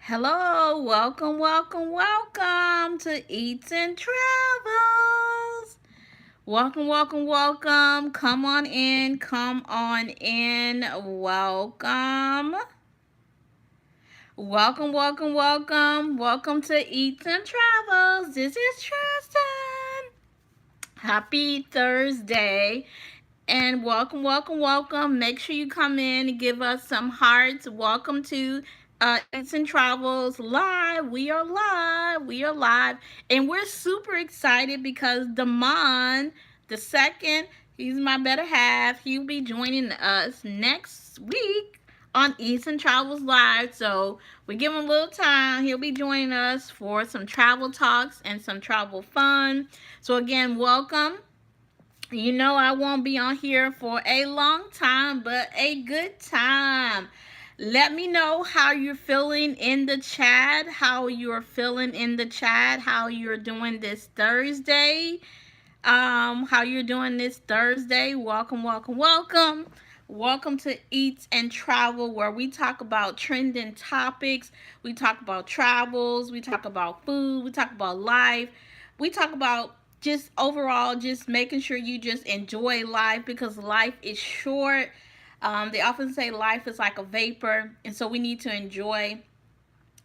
Hello, welcome to Eats and Travels. Welcome. Come on in. Welcome. Welcome to Eats and Travels. This is Tristan. Happy Thursday. And welcome. Make sure you come in and give us some hearts. Welcome to Eats and Travels Live. We are live. And we're super excited because Damon, the second, he's my better half. He'll be joining us next week on Eats and Travels Live. So we give him a little time. He'll be joining us for some travel talks and some travel fun. So again, welcome. You know I won't be on here for a long time, but a good time. Let me know how you're feeling in the chat, how you're doing this Thursday. How you're doing this Thursday. Welcome. Welcome to Eats and Travel, where we talk about trending topics. We talk about travels. We talk about food. We talk about life. We talk about just overall, just making sure you just enjoy life because life is short. They often say life is like a vapor, and so we need to enjoy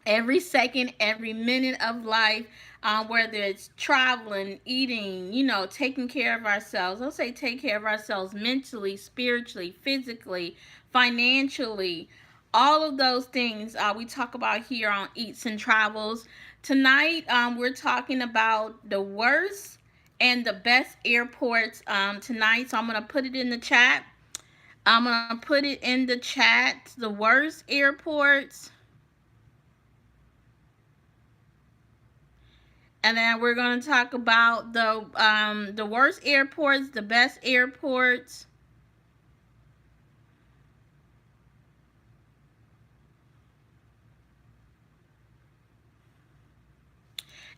every second, every minute of life, whether it's traveling, eating, taking care of ourselves. I'll say take care of ourselves mentally, spiritually, physically, financially, all of those things we talk about here on Eats and Travels. Tonight, we're talking about the worst and the best airports tonight. So I'm going to put it in the chat. The worst airports. And then we're going to talk about the worst airports, the best airports.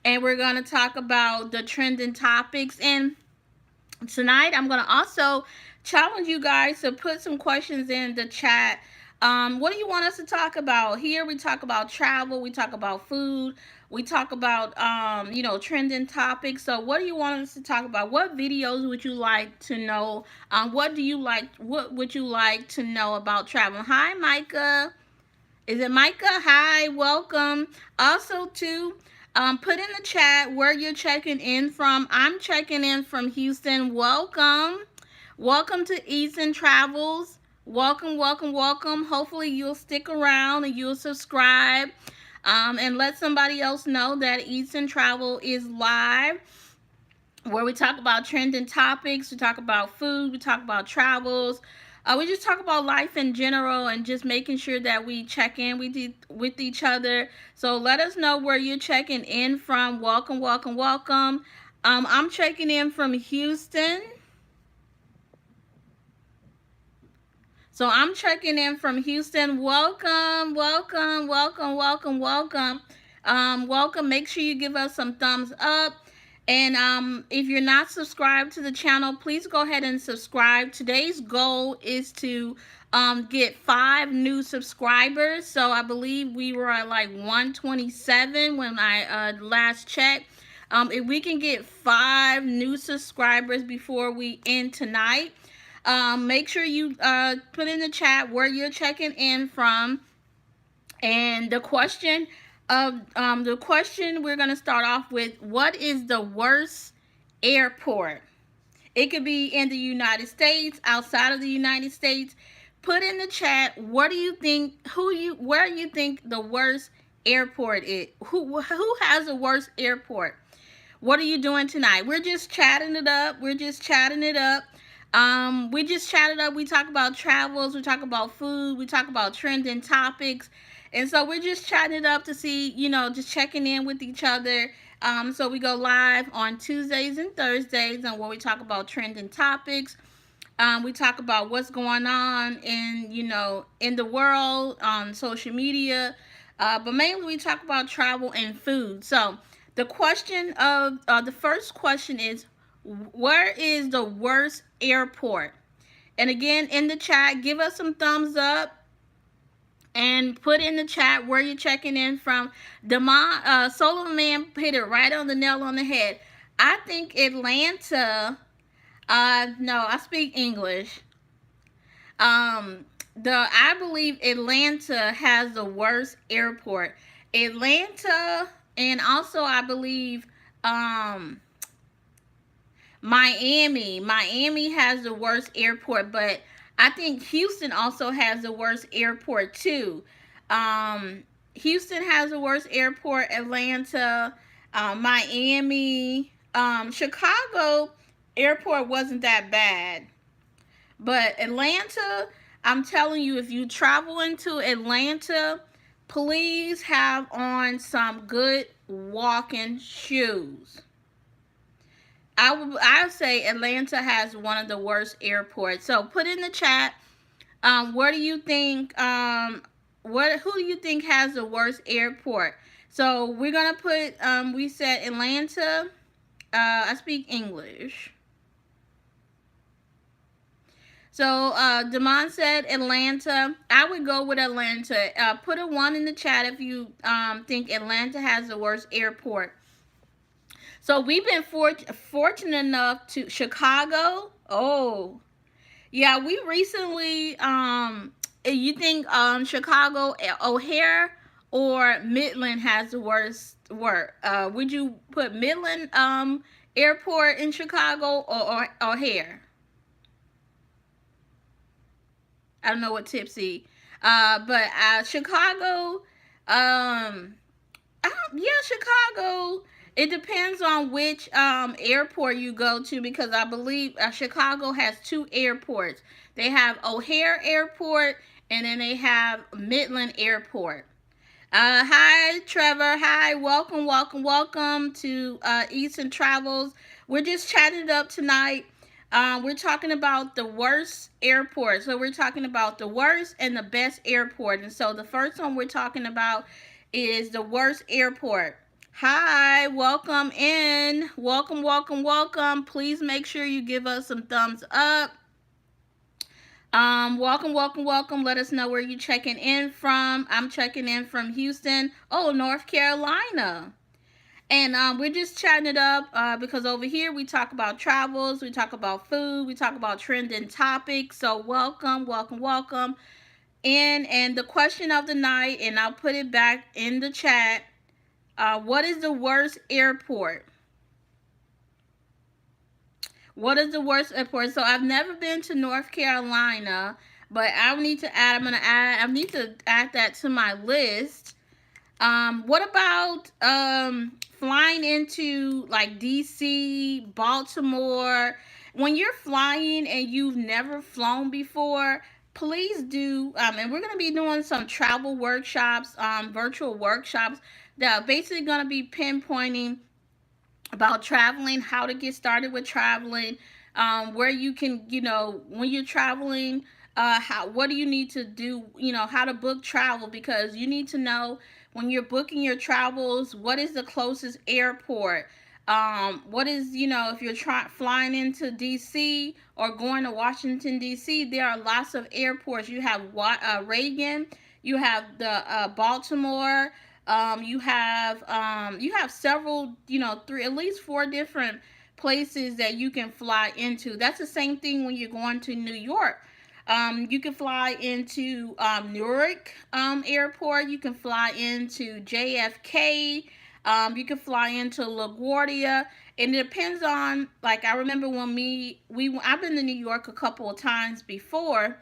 And we're going to talk about the trending topics. And tonight I'm going to also challenge you guys to put some questions in the chat. What do you want us to talk about? Here we talk about travel, we talk about food, we talk about trending topics. So what do you want us to talk about? What videos would you like to know? What would you like to know about travel? Hi, Micah. Is it Micah? Hi, welcome. Also, too, put in the chat where you're checking in from. I'm checking in from Houston. Welcome to Eats and Travels. Welcome. Hopefully, you'll stick around and you'll subscribe and let somebody else know that Eats and Travel is live, where we talk about trending topics, we talk about food, we talk about travels. We just talk about life in general and just making sure that we check in with each other. So let us know where you're checking in from. Welcome. I'm checking in from Houston. So I'm checking in from Houston. Welcome. Make sure you give us some thumbs up. And if you're not subscribed to the channel, please go ahead and subscribe. Today's goal is to get 5 new subscribers. So I believe we were at like 127 when I last checked. If we can get 5 new subscribers before we end tonight, make sure you put in the chat where you're checking in from. And the question we're gonna start off with: what is the worst airport? It could be in the United States, outside of the United States. Put in the chat what do you think, where you think the worst airport is. Who has the worst airport? What are you doing tonight? We're just chatting it up. We just chatted up. We talk about travels. We talk about food. We talk about trending topics. And so we're just chatting it up to see, just checking in with each other. So we go live on Tuesdays and Thursdays, and where we talk about trending topics. We talk about what's going on in the world, on social media. But mainly we talk about travel and food. So the first question is, where is the worst airport? And again, in the chat, give us some thumbs up. And put in the chat where you're checking in from. Demond, Solomon Man hit it right on the nail on the head. I think Atlanta. No, I speak English. I believe Atlanta has the worst airport. Atlanta, and also I believe um Miami has the worst airport, but I think Houston also has the worst airport too. Um, Houston has the worst airport. Atlanta, Miami, Chicago airport wasn't that bad, but Atlanta. I'm telling you, if you travel into Atlanta, please have on some good walking shoes. I would say Atlanta has one of the worst airports. So put in the chat. Where do you think? What who do you think has the worst airport? So we're gonna put. We said Atlanta. I speak English. So Damon said Atlanta. I would go with Atlanta. Put a one in the chat if you think Atlanta has the worst airport. So we've been fortunate enough to Chicago. Oh, yeah, we recently you think Chicago O'Hare or Midland has the worst work? Would you put Midland Airport in Chicago or O'Hare? I don't know what tipsy. But Chicago yeah, Chicago. It depends on which airport you go to because I believe Chicago has two airports. They have O'Hare Airport and then they have Midland Airport. Hi, Trevor. Hi, welcome, welcome, welcome to Eastern Travels. We're just chatting it up tonight. We're talking about the worst airport. So we're talking about the worst and the best airport. And so the first one we're talking about is the worst airport. Hi, welcome in. Welcome, welcome, welcome. Please make sure you give us some thumbs up. Welcome, welcome, welcome. Let us know where you checking in from. I'm checking in from Houston. Oh, North Carolina. And we're just chatting it up because over here we talk about travels, we talk about food, we talk about trending topics. So welcome, welcome, welcome. And the question of the night, and I'll put it back in the chat. What is the worst airport? What is the worst airport? So I've never been to North Carolina, but I need to add. I need to add that to my list. What about flying into like DC, Baltimore? When you're flying and you've never flown before, please do. And we're gonna be doing some travel workshops, virtual workshops that are basically gonna be pinpointing about traveling, how to get started with traveling, where you can, when you're traveling, how what do you need to do, how to book travel because you need to know when you're booking your travels what is the closest airport. What is if you're flying into DC or going to Washington DC, there are lots of airports. You have Reagan, you have the Baltimore. You have several, three, at least four different places that you can fly into. That's the same thing when you're going to New York. You can fly into Newark Airport. You can fly into JFK. You can fly into LaGuardia. And it depends on, like, I remember when I've been to New York a couple of times before,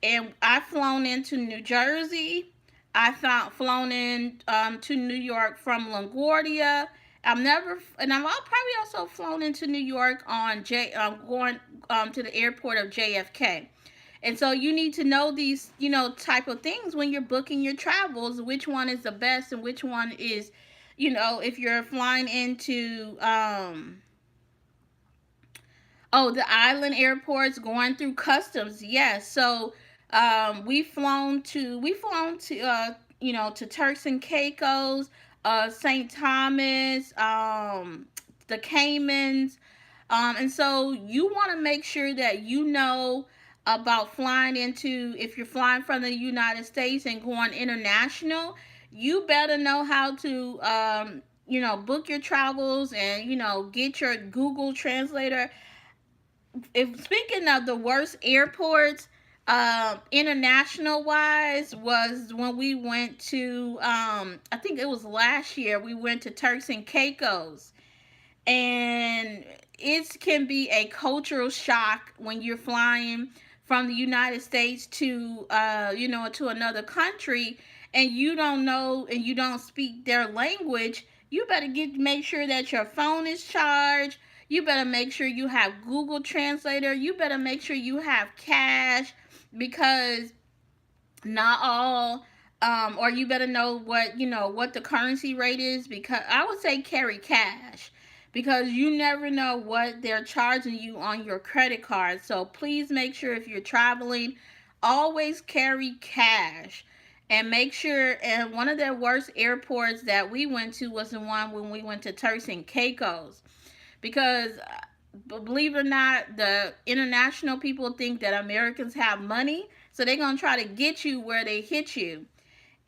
and I've flown into New Jersey. I found flown in to New York from LaGuardia. I've probably also flown into New York on going to the airport of JFK. And so you need to know these, type of things when you're booking your travels, which one is the best and which one is, if you're flying into the island airports going through customs. Yes. So we flown to Turks and Caicos, St. Thomas, the Caymans. And so you want to make sure that you know about flying into, if you're flying from the United States and going international, you better know how to book your travels and get your Google translator. If speaking of the worst airports, international wise, was when we went to I think it was last year, we went to Turks and Caicos, and it can be a cultural shock when you're flying from the United States to to another country, and you don't know and you don't speak their language. You better get make sure that your phone is charged. You better make sure you have Google Translator. You better make sure you have cash, because not all or you better know what the currency rate is, because I would say carry cash, because you never know what they're charging you on your credit card. So please make sure, if you're traveling, always carry cash. And make sure, and one of the worst airports that we went to was the one when we went to Turks and Caicos, because believe it or not, the international people think that Americans have money, so they're gonna try to get you where they hit you.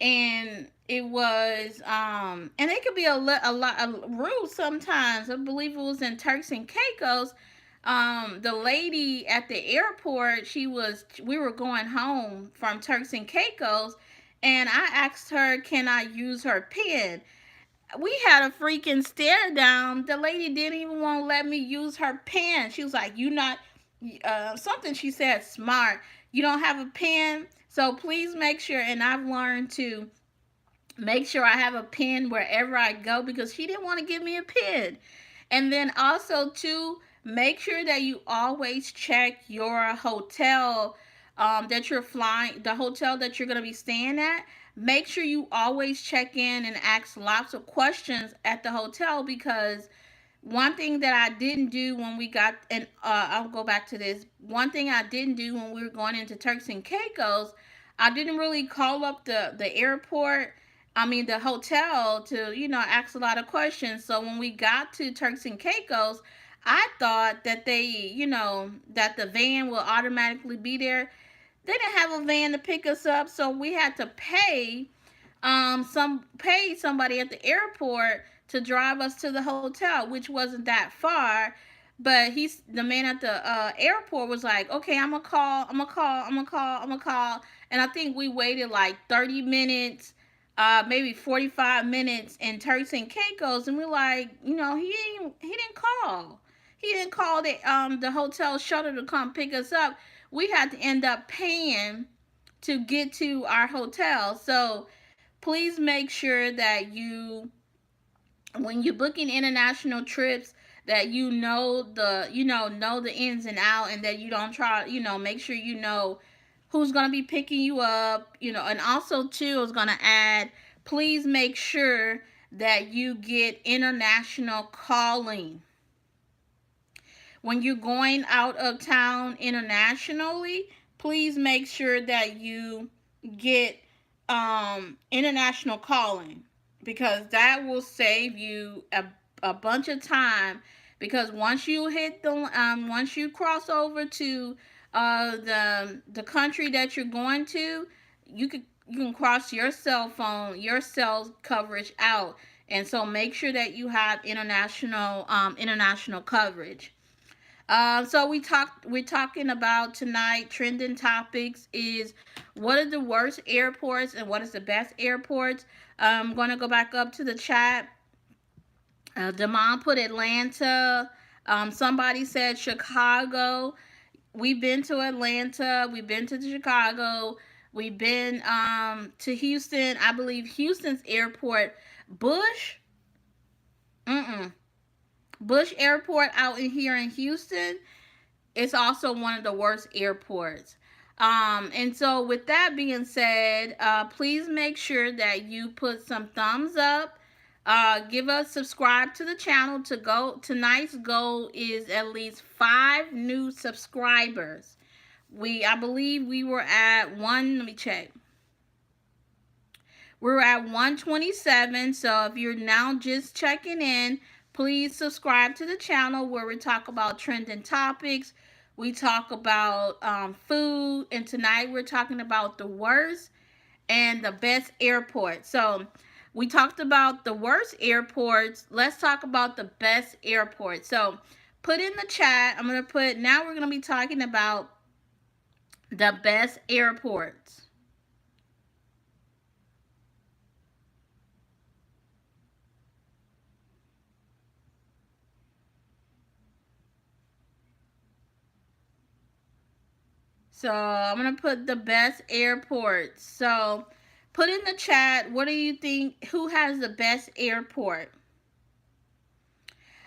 And it was, and they could be a lot rude sometimes. I believe it was in Turks and Caicos. The lady at the airport, we were going home from Turks and Caicos, and I asked her, can I use her pen? We had a freaking stare down. The lady didn't even want to let me use her pen. She was like, "You not something." She said, "Smart. You don't have a pen." So please make sure. And I've learned to make sure I have a pen wherever I go, because she didn't want to give me a pen. And then also to make sure that you always check your hotel that you're flying, the hotel that you're going to be staying at. Make sure you always check in and ask lots of questions at the hotel, because one thing that I didn't do when we got, and I'll go back to this. One thing I didn't do when we were going into Turks and Caicos, I didn't really call up the airport. I mean the hotel, to ask a lot of questions. So when we got to Turks and Caicos, I thought that that the van will automatically be there. They didn't have a van to pick us up, so we had to pay somebody at the airport to drive us to the hotel, which wasn't that far. But the man at the airport was like, "Okay, I'm gonna call, I'm gonna call, I'm gonna call, I'm gonna call," and I think we waited like 30 minutes, maybe 45 minutes in Turks and Caicos, and we're like, he didn't call. He didn't call the hotel shuttle to come pick us up. We had to end up paying to get to our hotel. So please make sure that when you're booking international trips, that know the ins and out, and that you don't try, make sure who's going to be picking you up, and also too, I was going to add, please make sure that you get international calling when you're going out of town internationally. Please make sure that you get international calling, because that will save you a bunch of time. Because once you cross over to the country that you're going to, you can cross your cell phone, your cell coverage out. And so make sure that you have international coverage. So we're talking about tonight. Trending topics is, what are the worst airports and what is the best airports. I'm gonna go back up to the chat. Damon put Atlanta. Somebody said Chicago. We've been to Atlanta. We've been to Chicago. We've been to Houston. I believe Houston's airport, Bush. Mm-mm. Bush Airport out in here in Houston. It's also one of the worst airports. And so, with that being said, please make sure that you put some thumbs up. Give us subscribe to the channel. Tonight's goal is at least 5 new subscribers. I believe we were at one. Let me check. We're at 127. So if you're now just checking in, please subscribe to the channel where we talk about trending topics. We talk about food, and tonight we're talking about the worst and the best airports. So we talked about the worst airports. Let's talk about the best airports. So put in the chat. I'm going to put, now we're going to be talking about the best airports. So I'm going to put the best airports. So put in the chat, what do you think, who has the best airport?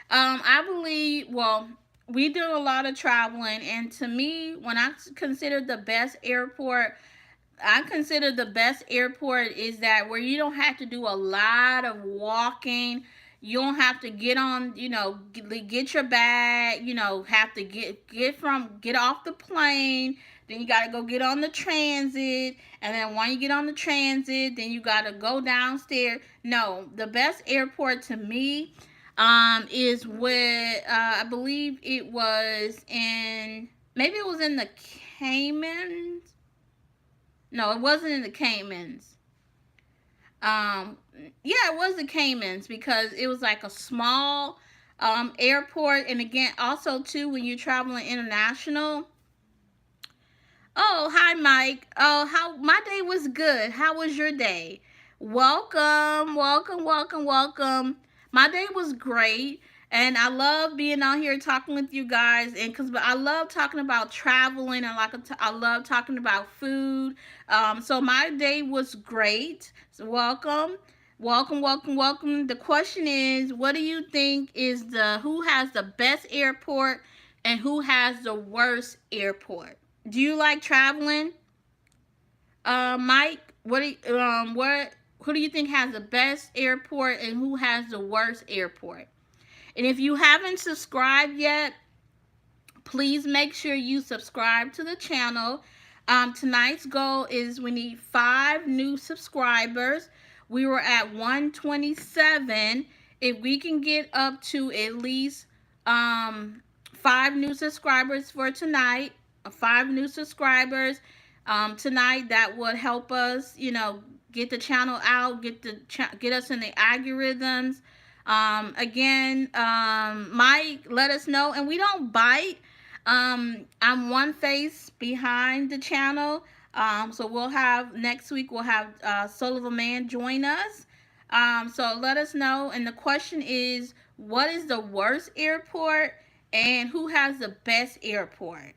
I believe, well, we do a lot of traveling, and to me, when I consider the best airport, I consider the best airport is that where you don't have to do a lot of walking. You don't have to get on, get your bag, have to get off the plane. Then you got to go get on the transit. And then when you get on the transit, then you got to go downstairs. No, the best airport to me is where I believe it was in, maybe it was in the Caymans. No, it wasn't in the Caymans. Um, yeah, it was the Caymans because it was like a small airport, and again, also too, when you're traveling international. Oh, hi, Mike. Oh, how my day was good. How was your day? Welcome, welcome, welcome, welcome. My day was great, and I love being out here talking with you guys. And because I love talking about traveling, and I love talking about food. So my day was great. So welcome, welcome, welcome, welcome. The question is, what do you think is the who has the best airport and who has the worst airport? Do you like traveling? Mike, what who do you think has the best airport and who has the worst airport? And if you haven't subscribed yet, please make sure you subscribe to the channel. Tonight's goal is we need 5 new subscribers. We were at 127. If we can get up to at least 5 new subscribers for tonight, 5 new subscribers tonight, that would help us, get the channel out, get us in the algorithms. Again, Mike, let us know. And we don't bite. I'm one face behind the channel. So we'll have next week. We'll have Soul of a Man join us. So let us know. And the question is, what is the worst airport, and who has the best airport?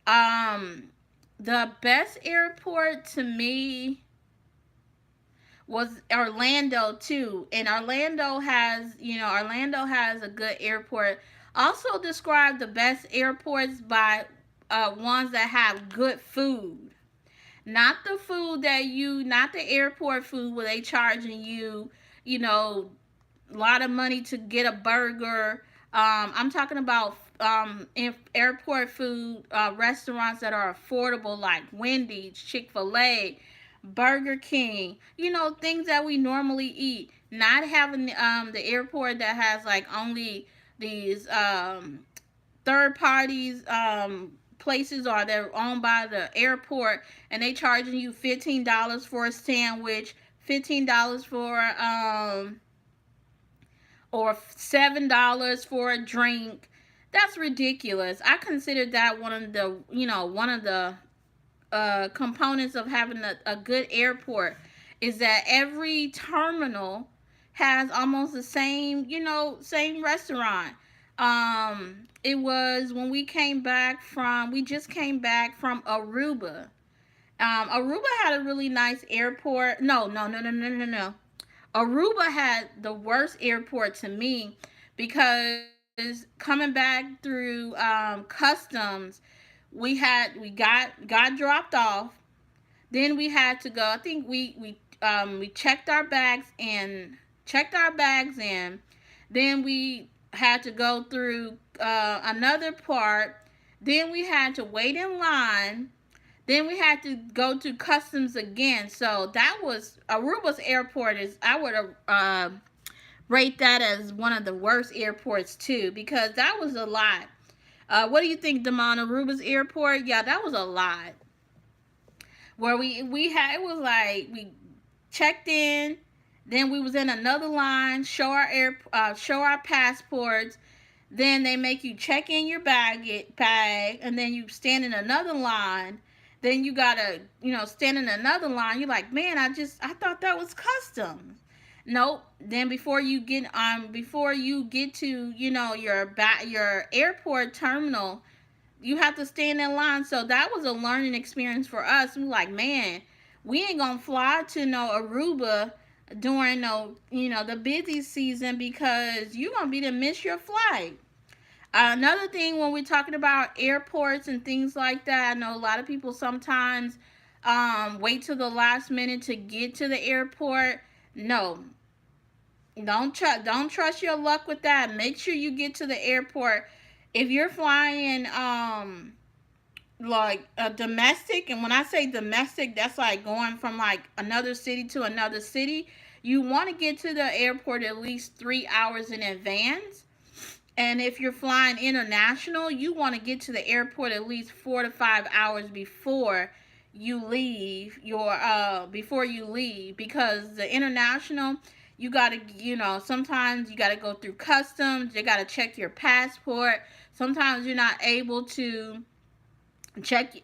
Um, the best airport to me was Orlando too. And Orlando has a good airport. Also describe the best airports by ones that have good food. Not the food not the airport food where they charging you, you know, a lot of money to get a burger. I'm talking about airport food restaurants that are affordable, like Wendy's, Chick-fil-A, Burger King. Things that we normally eat. Not having the airport that has like only these third parties places, or they're owned by the airport, and they charging you $15 for a sandwich, $15 for or $7 for a drink. That's ridiculous. I consider that one of the components of having a good airport is that every terminal has almost the same restaurant. It was when we just came back from Aruba. Aruba had a really nice airport. No, no, no, no, no, no, no. Aruba had the worst airport to me because coming back through customs, we got dropped off. Then we had to go. I think we checked our bags in. Then we had to go through another part. Then we had to wait in line. Then we had to go to customs again. So that was Aruba's airport. Is I would rate that as one of the worst airports too, because that was a lot. What do you think, Damon? Aruba's airport? Yeah, that was a lot. Where we had, it was like we checked in, then we was in another line, show our passports. Then they make you check in your bag, and then you stand in another line. Then you gotta, stand in another line. You're like, man, I thought that was customs. Nope. Then before you get to, your airport terminal, you have to stand in line. So that was a learning experience for us. We're like, man, we ain't gonna fly to no Aruba during no, the busy season, because you're gonna be to miss your flight. Another thing, when we're talking about airports and things like that, I know a lot of people sometimes wait till the last minute to get to the airport. No, don't trust your luck with that. Make sure you get to the airport. If you're flying like a domestic, and when I say domestic, that's like going from like another city to another city, you want to get to the airport at least 3 hours in advance. And if you're flying international, you want to get to the airport at least 4 to 5 hours before you leave, because the international, you gotta, sometimes you gotta go through customs. You gotta check your passport. Sometimes you're not able to check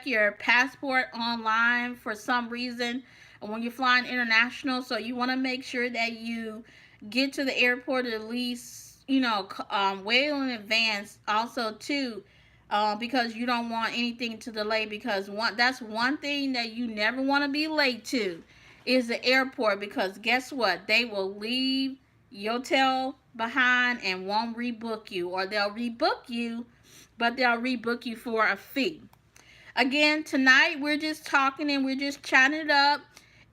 your passport online for some reason when you're flying international. So you want to make sure that you get to the airport at least, way in advance also too, because you don't want anything to delay, because that's one thing that you never want to be late to is the airport, because guess what, they will leave your tail behind and won't rebook you, or they'll rebook you, but they'll rebook you for a fee. Again, tonight we're just talking and we're just chatting it up.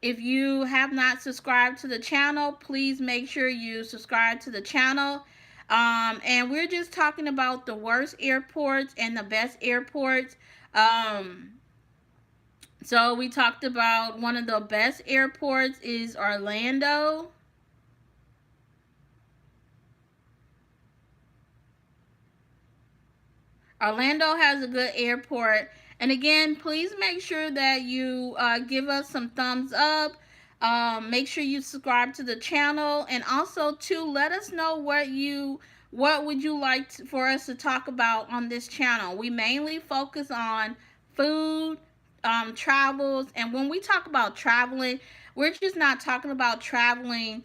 If you have not subscribed to the channel, please make sure you subscribe to the channel. And we're just talking about the worst airports and the best airports. So we talked about one of the best airports is Orlando. Orlando has a good airport. And again, please make sure that you give us some thumbs up. Make sure you subscribe to the channel, and also to let us know what would you like for us to talk about on this channel. We mainly focus on food, travels, and when we talk about traveling, we're just not talking about traveling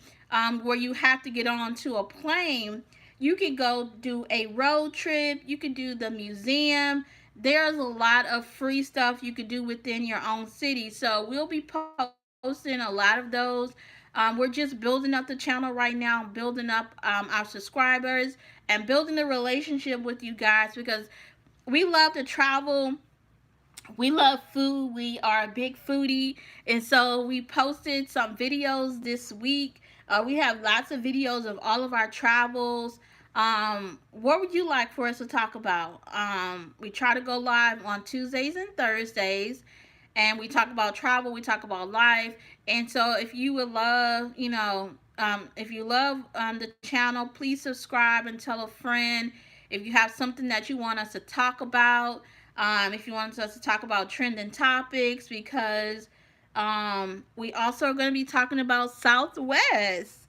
where you have to get onto a plane. You could go do a road trip. You could do the museum. There's a lot of free stuff you could do within your own city. So we'll be posting a lot of those. We're just building up the channel right now, building up our subscribers, and building a relationship with you guys, because we love to travel, we love food. We are a big foodie. And so we posted some videos this week. We have lots of videos of all of our travels. What would you like for us to talk about? We try to go live on Tuesdays and Thursdays, and we talk about travel, we talk about life. And so if you would love, if you love the channel, please subscribe and tell a friend. If you have something that you want us to talk about, if you want us to talk about trending topics, because we also are going to be talking about Southwest.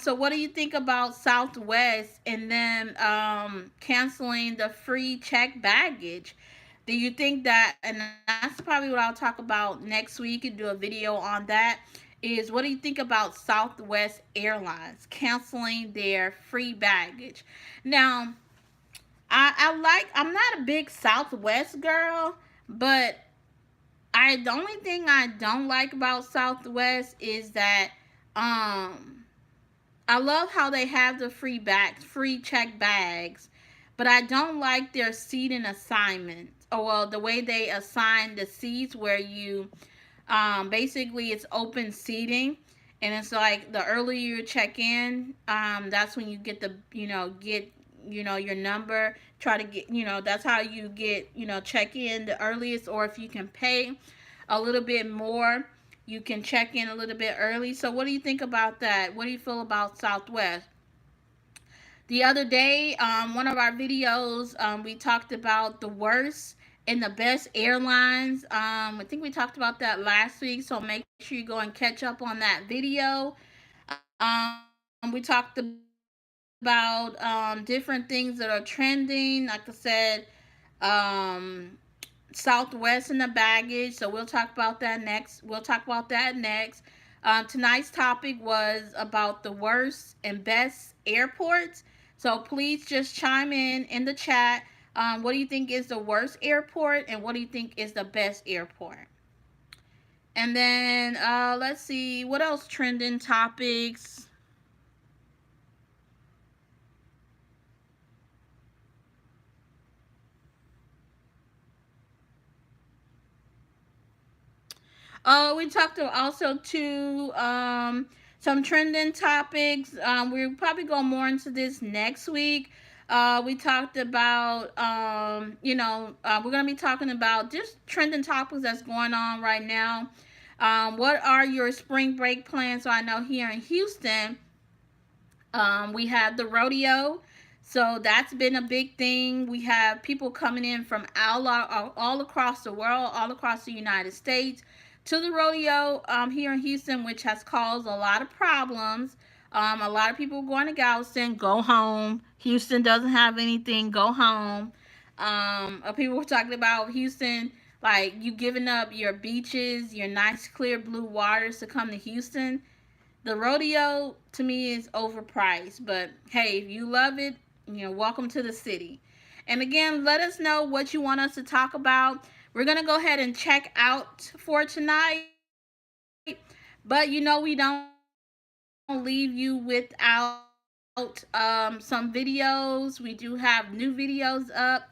So what do you think about Southwest and then canceling the free check baggage? Do you think that, and that's probably what I'll talk about next week and do a video on that, is what do you think about Southwest Airlines canceling their free baggage? Now, I'm not a big Southwest girl, but the only thing I don't like about Southwest is that I love how they have the free check bags, but I don't like their seating assignment. Or well, the way they assign the seats, where you basically it's open seating, and it's like the earlier you check in, that's when you get your number. Try to get, that's how you get, check in the earliest, or if you can pay a little bit more, you can check in a little bit early. So what do you think about that? What do you feel about Southwest? The other day, one of our videos, we talked about the worst and the best airlines. I think we talked about that last week, so make sure you go and catch up on that video. We talked about different things that are trending. Like I said, um, Southwest and the baggage. So we'll talk about that next. Tonight's topic was about the worst and best airports. So please just chime in the chat. What do you think is the worst airport, and what do you think is the best airport? And then let's see what else trending topics. We talked also to some trending topics. We'll probably go more into this next week. We talked about, we're going to be talking about just trending topics that's going on right now. What are your spring break plans? So I know here in Houston, we have the rodeo. So that's been a big thing. We have people coming in from all across the world, all across the United States to the rodeo here in Houston, which has caused a lot of problems. A lot of people going to Galveston, go home. Houston doesn't have anything, go home. People were talking about Houston, like you giving up your beaches, your nice clear blue waters to come to Houston. The rodeo to me is overpriced, but hey, if you love it, welcome to the city. And again, let us know what you want us to talk about. We're gonna go ahead and check out for tonight, but we don't leave you without some videos. We do have new videos up,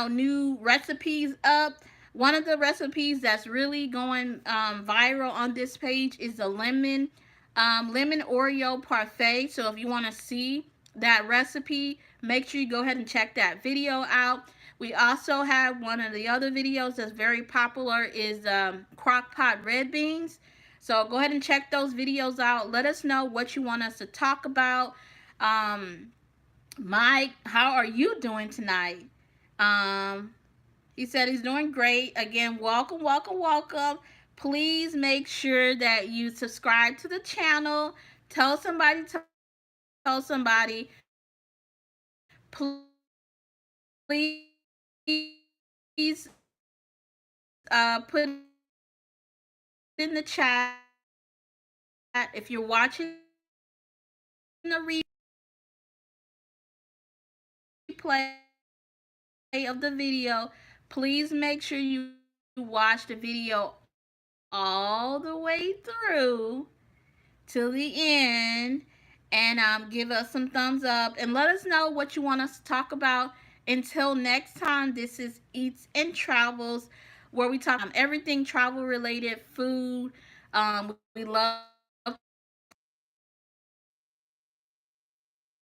new recipes up. One of the recipes that's really going viral on this page is the lemon Oreo parfait. So if you want to see that recipe, make sure you go ahead and check that video out. We also have one of the other videos that's very popular is crock pot red beans. So go ahead and check those videos out. Let us know what you want us to talk about. Um, Mike, how are you doing tonight? Um, he said he's doing great. Again, welcome, welcome, welcome. Please make sure that you subscribe to the channel. Tell somebody, Please put in the chat if you're watching the replay of the video. Please make sure you watch the video all the way through till the end, and give us some thumbs up and let us know what you want us to talk about. Until next time, this is Eats and Travels, where we talk about everything travel related, food. We love